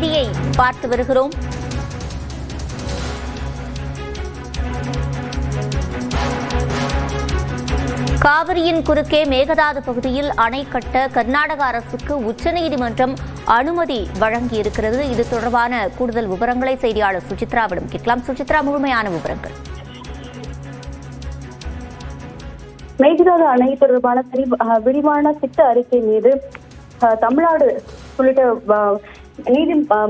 செய்தியை பார்த்து வருகிறோம். காவிரியின் குறுக்கே மேகதாது பகுதியில் அணை கட்ட கர்நாடக அரசுக்கு உச்சநீதிமன்றம் அனுமதி வழங்கியிருக்கிறது. இது தொடர்பான கூடுதல் விவரங்களை செய்தியாளர் சுசித்ராவிடம் கேட்கலாம். சுசித்ரா, முழுமையான விவரங்கள். மேகதாது அணை தொடர்பான விரிவான திட்ட அறிக்கை மீது தமிழ்நாடு உள்ளிட்ட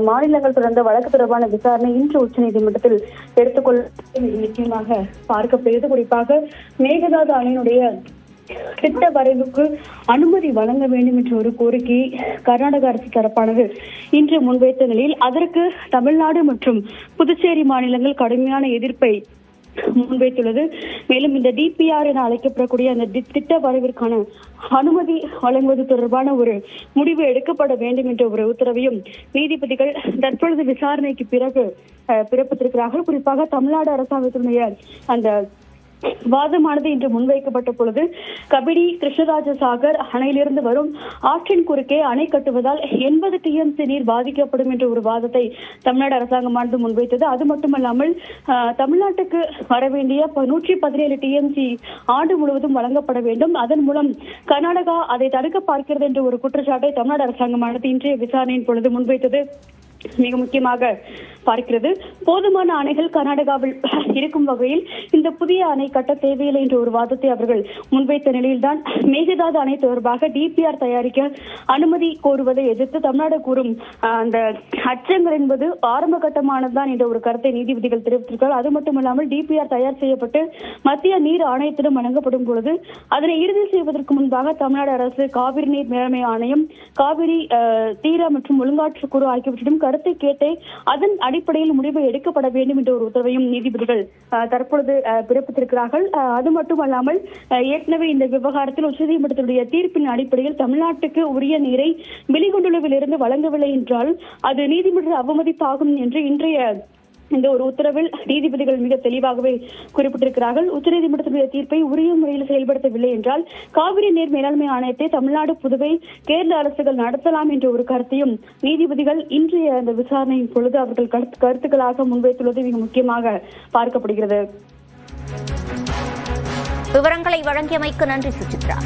மாநிலங்கள் தொடர்ந்த வழக்கு தொடர்பான விசாரணை இன்று உச்சநீதிமன்றத்தில் எடுத்துக்கொள்ள முக்கியமாக பார்க்கப்படுகிறது. குறிப்பாக மேகதாது அணையினுடைய திட்ட வரைவுக்கு அனுமதி வழங்க வேண்டும் என்ற ஒரு கோரிக்கையை கர்நாடக அரசு தரப்பானது இன்று முன்வைத்த நிலையில் அதற்கு தமிழ்நாடு மற்றும் புதுச்சேரி மாநிலங்கள் கடுமையான எதிர்ப்பை முன்வைத்துள்ளது. மேலும் இந்த டிபிஆர் என அழைக்கப்படக்கூடிய அந்த திட்ட வரைவிற்கான அனுமதி வழங்குவது தொடர்பான ஒரு முடிவு எடுக்கப்பட வேண்டும் என்ற ஒரு உத்தரவையும் நீதிபதிகள் தற்பொழுது விசாரணைக்கு பிறகு பிறப்பித்திருக்கிறார்கள். குறிப்பாக தமிழ்நாடு அரசாங்கத்தினுடைய அந்த வாதமானது இன்று முன்வைக்கப்பட்ட பொழுது கபிடி கிருஷ்ணராஜ சாகர் அணையிலிருந்து வரும் ஆற்றின் குறுக்கே அணை கட்டுவதால் 80 TMC நீர் பாதிக்கப்படும் என்ற ஒரு வாதத்தை தமிழ்நாடு அரசாங்கமானது முன்வைத்தது. அது மட்டுமல்லாமல் தமிழ்நாட்டுக்கு வரவேண்டிய 117 TMC ஆண்டு முழுவதும் வழங்கப்பட வேண்டும். அதன் மூலம் கர்நாடகா அதை தடுக்க பார்க்கிறது என்ற ஒரு குற்றச்சாட்டை தமிழ்நாடு அரசாங்கமானது இன்றைய விசாரணையின் பொழுது முன்வைத்தது மிக முக்கியமாக பார்க்கிறது. போதுமான அணைகள் கர்நாடகாவில் இருக்கும் வகையில் இந்த புதிய அணை கட்ட தேவையில்லை என்ற ஒரு வாதத்தை அவர்கள் முன்வைத்த நிலையில்தான் மேகதாது அணை தொடர்பாக டிபிஆர் தயாரிக்க அனுமதி கோருவதை எதிர்த்து தமிழ்நாடு கூறும் அந்த அச்சங்கள் என்பது ஆரம்ப கட்டமானதுதான் என்ற ஒரு கருத்தை நீதிபதிகள் தெரிவித்திருக்கிறார். அது மட்டுமல்லாமல் டிபிஆர் தயார் செய்யப்பட்டு மத்திய நீர் ஆணையத்திடம் வழங்கப்படும் பொழுது அதனை இறுதி செய்வதற்கு முன்பாக தமிழ்நாடு அரசு காவிரி நீர் மேலாண்மை ஆணையம், காவிரி தீர மற்றும் ஒழுங்காற்று குழு ஆகியவற்றிடம் கருத்தை கேட்டே அதன் அடிப்படையில் முடிவு எடுக்கப்பட வேண்டும் என்ற ஒரு உத்தரவையும் நீதிபதிகள் தற்பொழுது பிறப்பித்திருக்கிறார்கள். அது மட்டுமல்லாமல் ஏற்கனவே இந்த விவகாரத்தில் உச்சநீதிமன்றத்தினுடைய தீர்ப்பின் அடிப்படையில் தமிழ்நாட்டுக்கு உரிய நீரை வெளிகொண்டுள்ளவில் இருந்து வழங்கவில்லை என்றால் அது நீதிமன்ற அவமதிப்பாகும் என்று இன்றைய இந்த ஒரு உத்தரவில் நீதிபதிகள் மிக தெளிவாகவே குறிப்பிட்டிருக்கிறார்கள். உச்சநீதிமன்றத்தினுடைய தீர்ப்பை உரிய முறையில் செயல்படுத்தவில்லை என்றால் காவிரி நீர் மேலாண்மை ஆணையத்தை தமிழ்நாடு, புதுவை, கேரள அரசுகள் நடத்தலாம் என்ற ஒரு கருத்தையும் நீதிபதிகள் இன்றைய அந்த விசாரணையின் பொழுது அவர்கள் கருத்துக்களாக முன்வைத்துள்ளது மிக முக்கியமாக பார்க்கப்படுகிறது. விவரங்களை வழங்கியமைக்கு நன்றி சுசித்ரா.